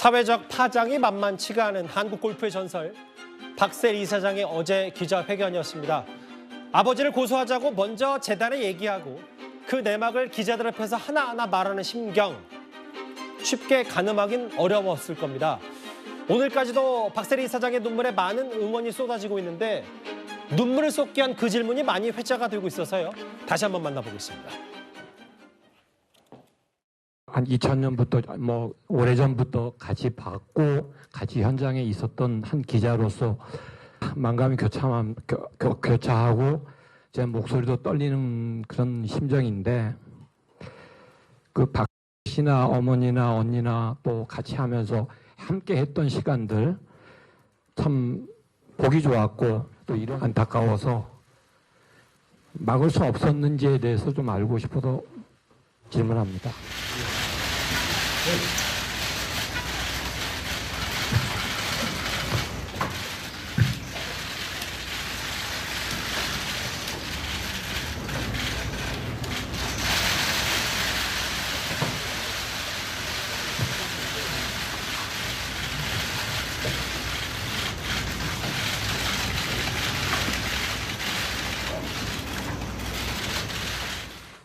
사회적 파장이 만만치가 않은 한국 골프의 전설 박세리 이사장의 어제 기자회견이었습니다. 아버지를 고소하자고 먼저 재단에 얘기하고 그 내막을 기자들 앞에서 하나하나 말하는 심경. 쉽게 가늠하긴 어려웠을 겁니다. 오늘까지도 박세리 이사장의 눈물에 많은 응원이 쏟아지고 있는데 눈물을 쏟게 한 그 질문이 많이 회자가 되고 있어서요. 다시 한번 만나보겠습니다. 한 2000년부터 오래전부터 같이 봤고 같이 현장에 있었던 한 기자로서 만감이 교차하고 제 목소리도 떨리는 그런 심정인데 그 박 씨나 어머니나 언니나 또 같이 하면서 함께 했던 시간들 참 보기 좋았고 또 이런 안타까워서 막을 수 없었는지에 대해서 좀 알고 싶어서 질문합니다.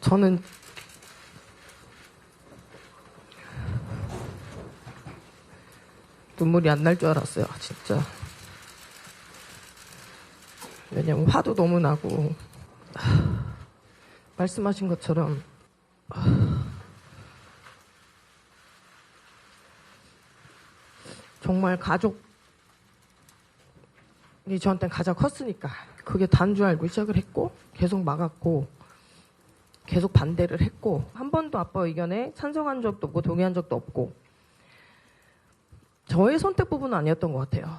저는 눈물이 안 날 줄 알았어요, 진짜. 왜냐면 화도 너무 나고 말씀하신 것처럼 정말 가족이 저한테 가장 컸으니까 그게 다인 줄 알고 시작을 했고 계속 막았고 계속 반대를 했고 한 번도 아빠 의견에 찬성한 적도 없고 동의한 적도 없고 저의 선택 부분은 아니었던 것 같아요.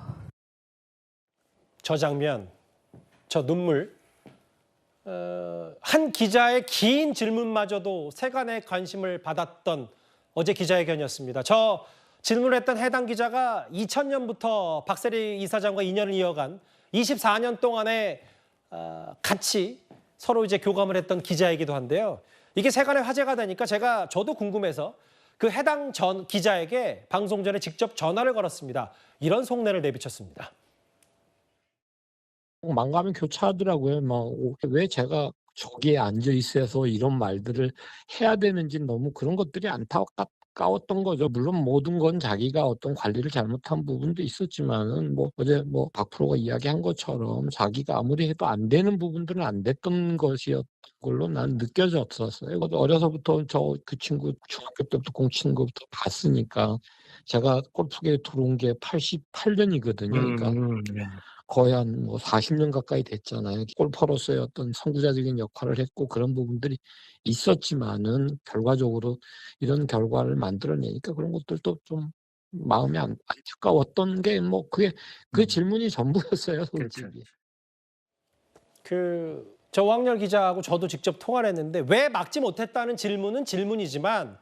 저 장면, 저 눈물, 한 기자의 긴 질문마저도 세간의 관심을 받았던 어제 기자회견이었습니다. 저 질문했던 해당 기자가 2000년부터 박세리 이사장과 인연을 이어간 24년 동안에 같이 서로 이제 교감을 했던 기자이기도 한데요. 이게 세간의 화제가 되니까 저도 궁금해서 그 해당 전 기자에게 방송 전에 직접 전화를 걸었습니다. 이런 속내를 내비쳤습니다. 만감이 교차하더라고요. 왜 제가 저기에 앉아 있어서 이런 말들을 해야 되는지 너무 그런 것들이 안타까웠던 거죠. 물론 모든 건 자기가 어떤 관리를 잘못한 부분도 있었지만은 어제 박 프로가 이야기한 것처럼 자기가 아무리 해도 안 되는 부분들은 안 됐던 것이었던 걸로 난 느껴졌었어요. 어려서부터 그 친구 중학교 때부터 공치는 것부터 봤으니까 제가 골프계에 들어온 게 88년이거든요. 그러니까 거의 한 40년 가까이 됐잖아요. 골퍼로서의 어떤 선구자적인 역할을 했고 그런 부분들이 있었지만은 결과적으로 이런 결과를 만들어내니까 그런 것들도 좀 마음이 안타까웠던 게 그게 그 질문이 전부였어요, 솔직히. 저 왕열 기자하고 저도 직접 통화를 했는데 왜 막지 못했다는 질문은 질문이지만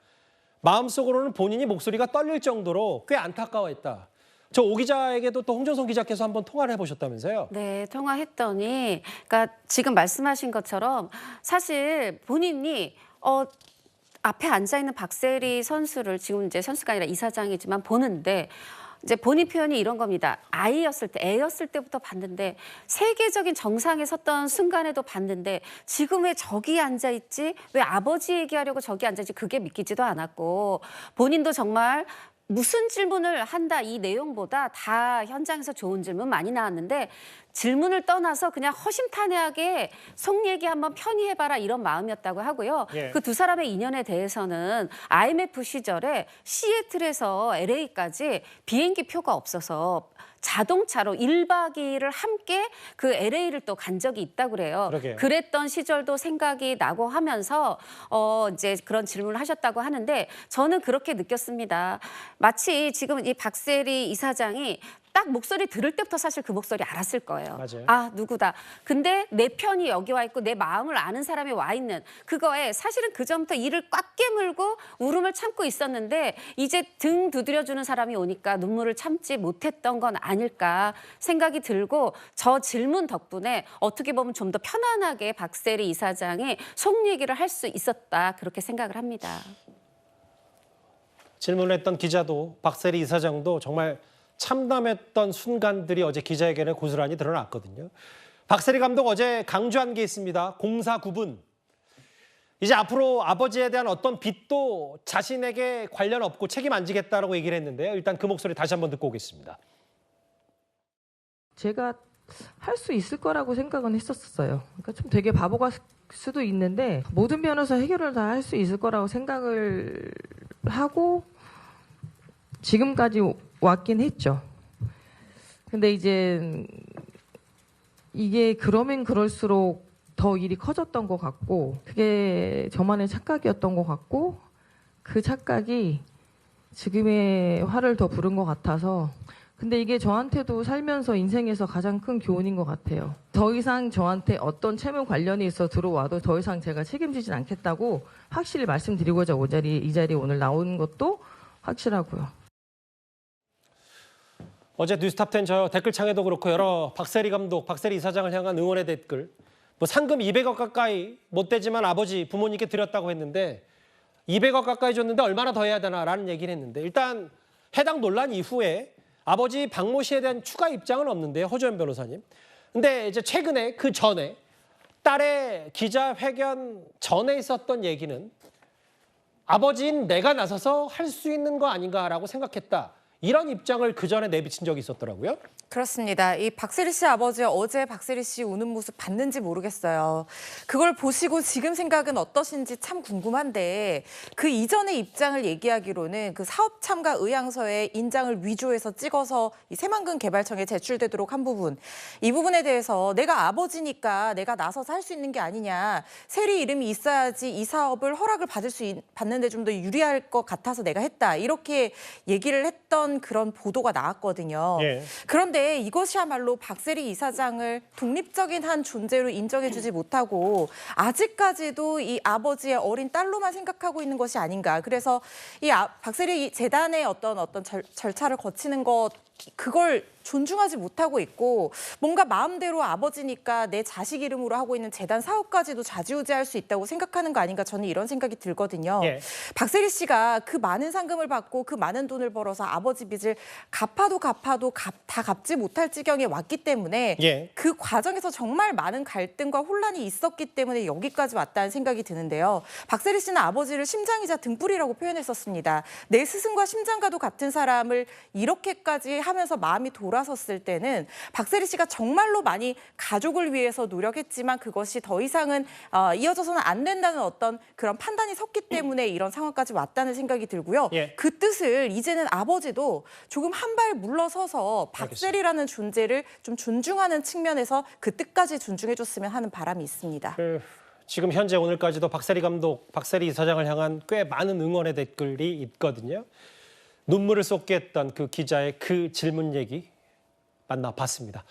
마음속으로는 본인이 목소리가 떨릴 정도로 꽤 안타까워했다. 저 오 기자에게도 또 홍정선 기자께서 한번 통화를 해보셨다면서요? 네, 통화했더니 그러니까 지금 말씀하신 것처럼 사실 본인이 앞에 앉아있는 박세리 선수를 지금 이제 선수가 아니라 이사장이지만 보는데 이제 본인 표현이 이런 겁니다. 애였을 때부터 봤는데 세계적인 정상에 섰던 순간에도 봤는데 지금 왜 저기 앉아있지? 왜 아버지 얘기하려고 저기 앉아있지? 그게 믿기지도 않았고 본인도 정말 무슨 질문을 한다 이 내용보다 다 현장에서 좋은 질문 많이 나왔는데 질문을 떠나서 그냥 허심탄회하게 속 얘기 한번 편히 해봐라 이런 마음이었다고 하고요. 예. 그 두 사람의 인연에 대해서는 IMF 시절에 시애틀에서 LA까지 비행기 표가 없어서 자동차로 1박 2일을 함께 그 LA를 또 간 적이 있다고 그래요. 그러게요. 그랬던 시절도 생각이 나고 하면서 이제 그런 질문을 하셨다고 하는데 저는 그렇게 느꼈습니다. 마치 지금 이 박세리 이사장이 딱 목소리 들을 때부터 사실 그 목소리 알았을 거예요. 맞아요. 아, 누구다. 근데 내 편이 여기 와 있고 내 마음을 아는 사람이 와 있는 그거에 사실은 그전부터 이를 꽉 깨물고 울음을 참고 있었는데 이제 등 두드려주는 사람이 오니까 눈물을 참지 못했던 건 아닐까 생각이 들고 저 질문 덕분에 어떻게 보면 좀 더 편안하게 박세리 이사장이 속 얘기를 할 수 있었다 그렇게 생각을 합니다. 질문을 했던 기자도 박세리 이사장도 정말 참담했던 순간들이 어제 기자회견에 고스란히 드러났거든요. 박세리 감독 어제 강조한 게 있습니다. 공사 구분. 이제 앞으로 아버지에 대한 어떤 빚도 자신에게 관련 없고 책임 안 지겠다라고 얘기를 했는데요. 일단 그 목소리 다시 한번 듣고 오겠습니다. 제가 할 수 있을 거라고 생각은 했었어요. 그러니까 좀 되게 바보가 수도 있는데 모든 면에서 해결을 다 할 수 있을 거라고 생각을 하고 지금까지 왔긴 했죠. 근데 이제 이게 그러면 그럴수록 더 일이 커졌던 것 같고 그게 저만의 착각이었던 것 같고 그 착각이 지금의 화를 더 부른 것 같아서 근데 이게 저한테도 살면서 인생에서 가장 큰 교훈인 것 같아요. 더 이상 저한테 어떤 채무 관련이 있어 들어와도 더 이상 제가 책임지진 않겠다고 확실히 말씀드리고자 이 자리에 오늘 나온 것도 확실하고요. 어제 뉴스탑10 저 댓글창에도 그렇고 여러 박세리 감독, 박세리 이사장을 향한 응원의 댓글. 뭐 상금 200억 가까이 못 되지만 아버지 부모님께 드렸다고 했는데 200억 가까이 줬는데 얼마나 더 해야 되나라는 얘기를 했는데 일단 해당 논란 이후에 아버지 박모 씨에 대한 추가 입장은 없는데요. 허주연 변호사님. 근데 이제 최근에 그 전에 딸의 기자회견 전에 있었던 얘기는 아버지인 내가 나서서 할 수 있는 거 아닌가라고 생각했다. 이런 입장을 그 전에 내비친 적이 있었더라고요. 그렇습니다. 이 박세리 씨 아버지 어제 박세리 씨 우는 모습 봤는지 모르겠어요. 그걸 보시고 지금 생각은 어떠신지 참 궁금한데 그 이전의 입장을 얘기하기로는 그 사업 참가 의향서에 인장을 위조해서 찍어서 이 새만금 개발청에 제출되도록 한 부분. 이 부분에 대해서 내가 아버지니까 내가 나서서 할 수 있는 게 아니냐. 세리 이름이 있어야지 이 사업을 허락을 받는데 좀 더 유리할 것 같아서 내가 했다. 이렇게 얘기를 했던 그런 보도가 나왔거든요. 예. 그런데 이것이야말로 박세리 이사장을 독립적인 한 존재로 인정해주지 못하고 아직까지도 이 아버지의 어린 딸로만 생각하고 있는 것이 아닌가. 그래서 이 박세리 재단의 어떤 절차를 거치는 것 그걸 존중하지 못하고 있고 뭔가 마음대로 아버지니까 내 자식 이름으로 하고 있는 재단 사업까지도 좌지우지할 수 있다고 생각하는 거 아닌가 저는 이런 생각이 들거든요. 예. 박세리 씨가 그 많은 상금을 받고 그 많은 돈을 벌어서 아버지 빚을 갚아도 다 갚지 못할 지경에 왔기 때문에 예. 그 과정에서 정말 많은 갈등과 혼란이 있었기 때문에 여기까지 왔다는 생각이 드는데요. 박세리 씨는 아버지를 심장이자 등불이라고 표현했었습니다. 내 스승과 심장과도 같은 사람을 이렇게까지 하면서 마음이 돌아섰을 때는 박세리 씨가 정말로 많이 가족을 위해서 노력했지만 그것이 더 이상은 이어져서는 안 된다는 어떤 그런 판단이 섰기 때문에 이런 상황까지 왔다는 생각이 들고요. 예. 그 뜻을 이제는 아버지도 조금 한 발 물러서서 박세리라는 존재를 좀 존중하는 측면에서 그 뜻까지 존중해줬으면 하는 바람이 있습니다. 지금 현재 오늘까지도 박세리 감독, 박세리 이사장을 향한 꽤 많은 응원의 댓글이 있거든요. 눈물을 쏟게 했던 그 기자의 그 질문 얘기 만나봤습니다.